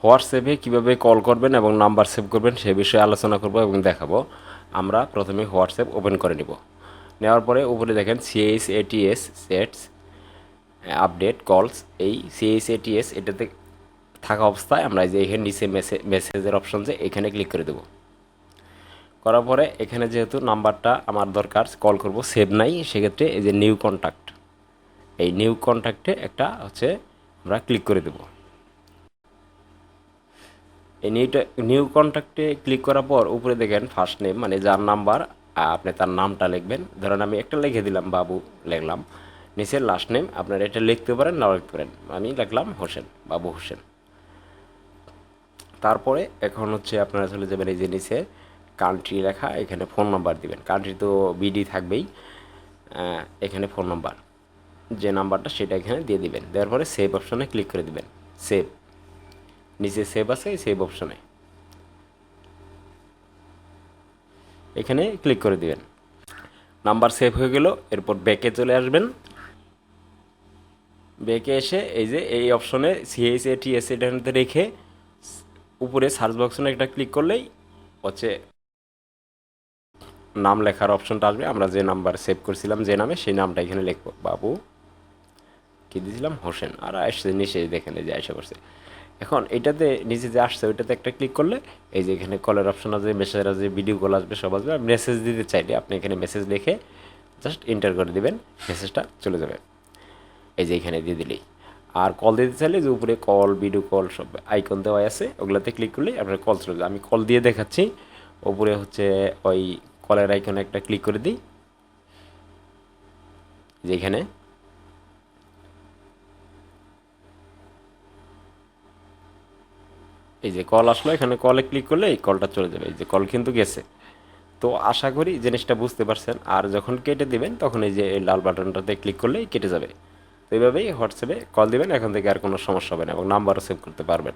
হোয়াটসঅ্যাপে কীভাবে কল করবেন এবং নাম্বার সেভ করবেন সে বিষয়ে আলোচনা করব এবং দেখাবো। আমরা প্রথমে হোয়াটসঅ্যাপ ওপেন করে নিব। নেওয়ার পরে উপরে দেখেন CHATS সেটস আপডেট কলস, এই CHATS এটাতে থাকা অবস্থায় আমরা যে এখানে নিচে মেসেজের অপশন যে এখানে ক্লিক করে দেবো। করার পরে এখানে যেহেতু নাম্বারটা আমার দরকার কল করব সেভ নাই, সেক্ষেত্রে এই যে নিউ কন্ট্যাক্ট, এই নিউ কন্ট্যাক্টে একটা হচ্ছে আমরা ক্লিক করে দেবো। এই নিউ কন্ট্যাক্টে ক্লিক করার পর উপরে দেখেন ফার্স্ট নেম মানে যার নাম্বার, আপনি তার নামটা লিখবেন। ধরেন আমি একটা লিখে দিলাম বাবু লিখলাম, নিচের লাস্ট নেম আপনারা এটা লিখতে পারেন নাও লিখতে পারেন, আমি লিখলাম হোসেন, বাবু হোসেন। তারপরে এখন হচ্ছে আপনারা চলে যাবেন এই যে নিচে কান্ট্রি লেখা, এখানে ফোন নাম্বার দিবেন। কান্ট্রি তো বিডি থাকবেই, এখানে ফোন নাম্বার যে নাম্বারটা সেটা এখানে দিয়ে দিবেন। দেওয়ার পরে সেভ অপশনে ক্লিক করে দিবেন। সেভ, নিচে সেভ আছে, সেভ অপশনে এখানে ক্লিক করে দিবেন। নাম্বার সেভ হয়ে গেল। এরপর ব্যাকে চলে আসবেন। ব্যাকে এসে এই যে এই অপশনে CHATS এটাতে রেখে উপরে সার্চ বক্সনে একটা ক্লিক করলেই হচ্ছে নাম লেখার অপশনটা আসবে। আমরা যে নাম্বার সেভ করছিলাম যে নামে, সেই নামটা এখানে লিখবো, বাবু কি দিয়েছিলাম হোসেন, আর আসছে নিচে দেখেন এই যে আসা করছে। এখন এটাতে নিচে যে আসছে ওইটাতে একটা ক্লিক করলে এই যে এখানে কলের অপশন আছে, মেসেজ আছে, ভিডিও কল আসবে, সব আসবে। মেসেজ দিতে চাইলে আপনি এখানে মেসেজ লিখে জাস্ট এন্টার করে দিবেন, মেসেজটা চলে যাবে এই যে এখানে দিয়ে দিলেই। আর কল দিতে চাইলে যে উপরে কল, ভিডিও কল সব আইকন দেওয়া আছে, ওগুলোতে ক্লিক করলে আপনার কল চলে যাবে। আমি কল দিয়ে দেখাচ্ছি। উপরে হচ্ছে ওই কলের আইকনে একটা ক্লিক করে দিই, যেখানে এই যে কল আসলো, এখানে কলে ক্লিক করলে এই কলটা চলে যাবে। এই যে কল কিন্তু গেছে। তো আশা করি জিনিসটা বুঝতে পারছেন। আর যখন কেটে দিবেন তখন এই যে এই লাল বাটনটাতে ক্লিক করলেই কেটে যাবে। তো এইভাবেই হোয়াটসঅ্যাপে কল দিবেন, এখন থেকে আর কোনো সমস্যা হবে না এবং নাম্বারও সেভ করতে পারবেন।